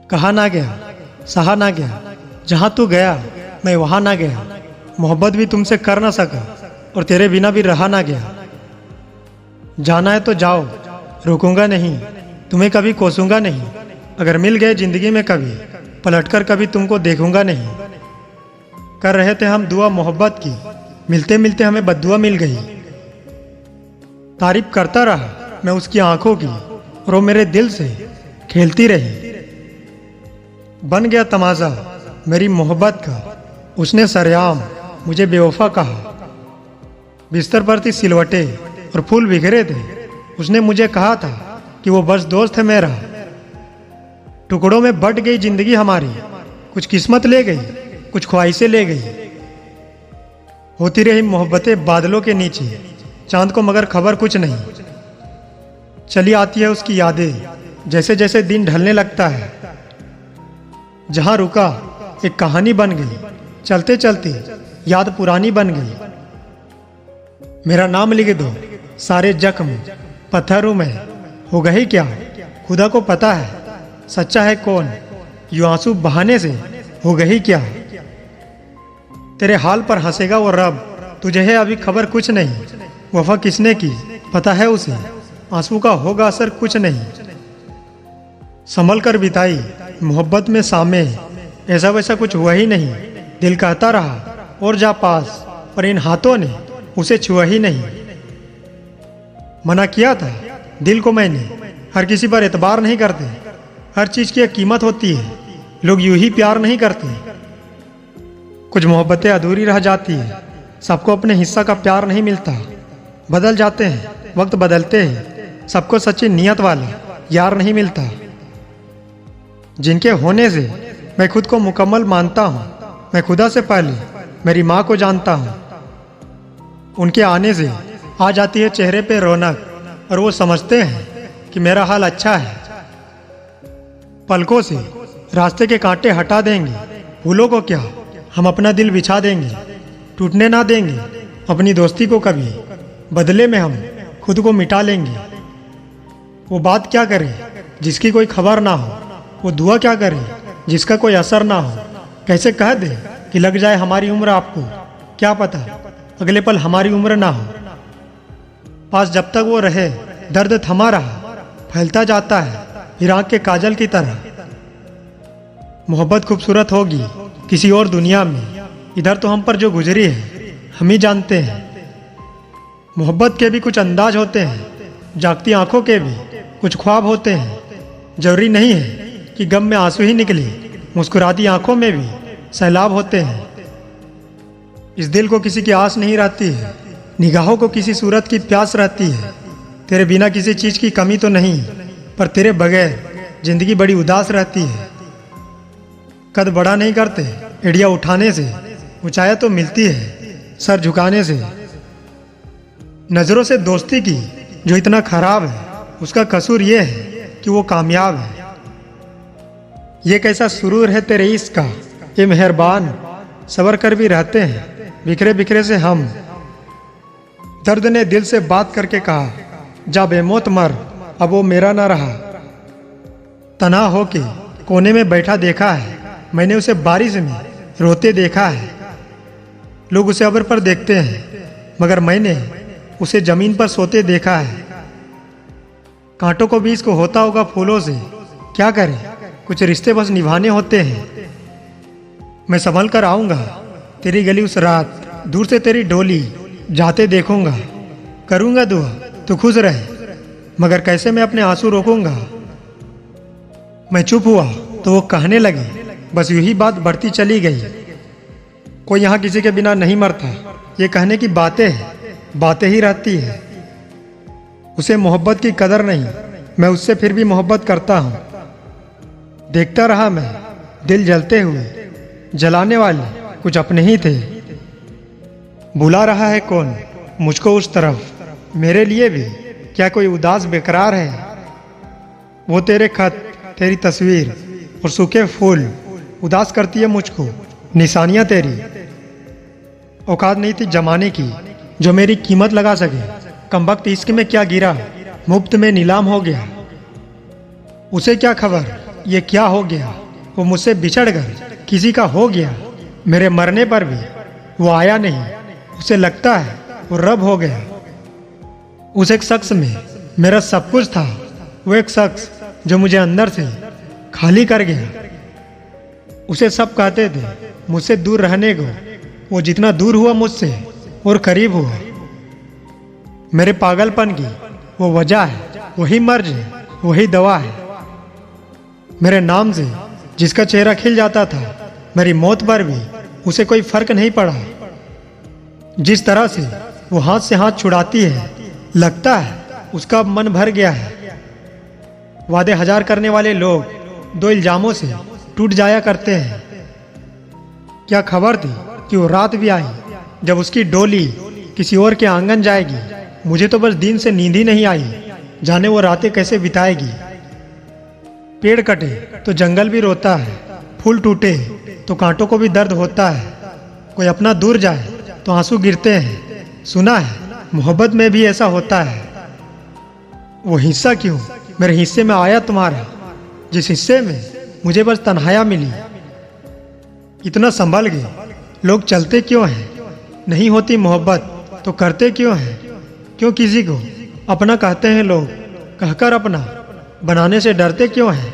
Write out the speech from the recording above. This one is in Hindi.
कहा ना गया, सहा ना गया, जहाँ तू गया मैं वहाँ ना गया। मोहब्बत भी तुमसे कर ना सका और तेरे बिना भी रहा ना गया। जाना है तो जाओ, रोकूंगा नहीं, तुम्हें कभी कोसूंगा नहीं। अगर मिल गए जिंदगी में कभी, पलटकर कभी तुमको देखूंगा नहीं। कर रहे थे हम दुआ मोहब्बत की, मिलते मिलते हमें बद्दुआ मिल गई। तारीफ करता रहा मैं उसकी आंखों की और वो मेरे दिल से खेलती रही। बन गया तमाशा मेरी मोहब्बत का, उसने सरेआम मुझे बेवफा कहा। बिस्तर पर थी सिलवटे और फूल बिखरे थे, उसने मुझे कहा था कि वो बस दोस्त है मेरा। टुकड़ों में बट गई जिंदगी हमारी, कुछ किस्मत ले गई, कुछ ख्वाहिशें ले गई। होती रही मोहब्बतें बादलों के नीचे, चांद को मगर खबर कुछ नहीं। चली आती है उसकी यादें जैसे जैसे दिन ढलने लगता है। जहां रुका एक कहानी बन गई, चलते चलते याद पुरानी बन गई। मेरा नाम लिख दो सारे जख्म पत्थरों में, हो गई क्या खुदा को पता है, सच्चा है कौन यूं आंसू बहाने से हो गई क्या। तेरे हाल पर हंसेगा वो रब, तुझे है अभी खबर कुछ नहीं। वफा किसने की पता है उसे, आंसू का होगा असर कुछ नहीं। संभल कर बिताई मोहब्बत में सामे, ऐसा वैसा कुछ हुआ ही नहीं। दिल कहता रहा और जा पास, पर इन हाथों ने उसे छुआ ही नहीं। मना किया था दिल को मैंने, हर किसी पर एतबार नहीं करते। हर चीज की एक कीमत होती है, लोग यूं ही प्यार नहीं करते। कुछ मोहब्बतें अधूरी रह जाती है, सबको अपने हिस्सा का प्यार नहीं मिलता। बदल जाते हैं, वक्त बदलते हैं, सबको सच्ची नियत वाला यार नहीं मिलता। जिनके होने से मैं खुद को मुकम्मल मानता हूँ, मैं खुदा से पहले मेरी माँ को जानता हूँ। उनके आने से आ जाती है चेहरे पे रौनक, और वो समझते हैं कि मेरा हाल अच्छा है। पलकों से रास्ते के कांटे हटा देंगे, फूलों को क्या हम अपना दिल बिछा देंगे। टूटने ना देंगे अपनी दोस्ती को कभी, बदले में हम खुद को मिटा लेंगे। वो बात क्या करे जिसकी कोई खबर ना हो, वो दुआ क्या करे जिसका कोई असर ना हो। कैसे कह दे कि लग जाए हमारी उम्र आपको, क्या पता अगले पल हमारी उम्र ना हो। पास जब तक वो रहे दर्द थमा रहा, फैलता जाता है फिर आँख के काजल की तरह। मोहब्बत खूबसूरत होगी किसी और दुनिया में, इधर तो हम पर जो गुजरी है हम ही जानते हैं। मोहब्बत के भी कुछ अंदाज होते हैं, जागती आंखों के भी कुछ ख्वाब होते हैं। जरूरी नहीं है कि गम में आंसू ही निकले, मुस्कुराती आंखों में भी सैलाब होते हैं। इस दिल को किसी की आस नहीं रहती है, निगाहों को किसी सूरत की प्यास रहती है। तेरे बिना किसी चीज की कमी तो नहीं, पर तेरे बगैर जिंदगी बड़ी उदास रहती है। कद बड़ा नहीं करते एड़िया उठाने से, ऊंचाई तो मिलती है सर झुकाने से। नजरों से दोस्ती की जो इतना खराब है, उसका कसूर ये है कि वो कामयाब है। ये कैसा सुरूर है तेरे इश्क का, ये मेहरबान सबर कर भी रहते हैं बिखरे बिखरे से हम। दर्द ने दिल से बात करके कहा जा बेमौत मर, अब वो मेरा ना रहा। तना होके कोने में बैठा देखा है मैंने उसे, बारिश में रोते देखा है। लोग उसे अबर पर देखते हैं, मगर मैंने उसे जमीन पर सोते देखा है। कांटों को भी इसको होता होगा फूलों से, क्या करें कुछ रिश्ते बस निभाने होते हैं। मैं संभल कर आऊंगा तेरी गली उस रात, दूर से तेरी डोली जाते देखूंगा। करूंगा दुआ तू खुश रहे, मगर कैसे मैं अपने आंसू रोकूंगा। मैं चुप हुआ तो वो कहने लगी, बस यूं ही बात बढ़ती चली गई। कोई यहाँ किसी के बिना नहीं मरता, ये कहने की बातें हैं, बातें ही रहती है। उसे मोहब्बत की कदर नहीं, मैं उससे फिर भी मोहब्बत करता हूँ। देखता रहा मैं दिल जलते हुए, जलाने वाले कुछ अपने ही थे। बुला रहा है कौन मुझको उस तरफ, मेरे लिए भी क्या कोई उदास बेकरार है। वो तेरे खत, तेरी तस्वीर और सूखे फूल उदास करती है मुझको, निशानियां तेरी। औकात नहीं थी जमाने की जो मेरी कीमत लगा सके। कमबख्त इश्क में क्या गिरा, मुफ्त में नीलाम हो गया। उसे क्या खबर ये क्या हो गया, वो मुझसे बिछड़ कर किसी का हो गया। मेरे मरने पर भी वो आया नहीं, उसे लगता है वो रब हो गया। उस एक शख्स में मेरा सब कुछ था, वो एक शख्स जो मुझे अंदर से खाली कर गया। उसे सब कहते थे मुझसे दूर रहने को, वो जितना दूर हुआ मुझसे और करीब हुआ। मेरे पागलपन की वो वजह है, वही मर्ज है, वही दवा है। मेरे नाम से जिसका चेहरा खिल जाता था, मेरी मौत पर भी उसे कोई फर्क नहीं पड़ा। जिस तरह से वो हाथ से हाथ छुड़ाती है, लगता है उसका मन भर गया है। वादे हजार करने वाले लोग 2 इल्जामों से टूट जाया करते हैं। क्या खबर थी कि वो रात भी आई जब उसकी डोली किसी और के आंगन जाएगी। मुझे तो बस दिन से नींद ही नहीं आई, जाने वो रातें कैसे बिताएगी। पेड़ कटे तो जंगल भी रोता है, फूल टूटे तो कांटों को भी दर्द होता है। कोई अपना दूर जाए तो आंसू गिरते हैं। सुना है मोहब्बत में भी ऐसा होता है। वो हिस्सा क्यों मेरे हिस्से में आया तुम्हारा, जिस हिस्से में मुझे बस तन्हाया मिली। इतना संभल गए लोग चलते क्यों हैं? नहीं होती मोहब्बत तो करते क्यों हैं? क्यों किसी को अपना कहते हैं लोग, कहकर अपना बनाने से डरते क्यों हैं?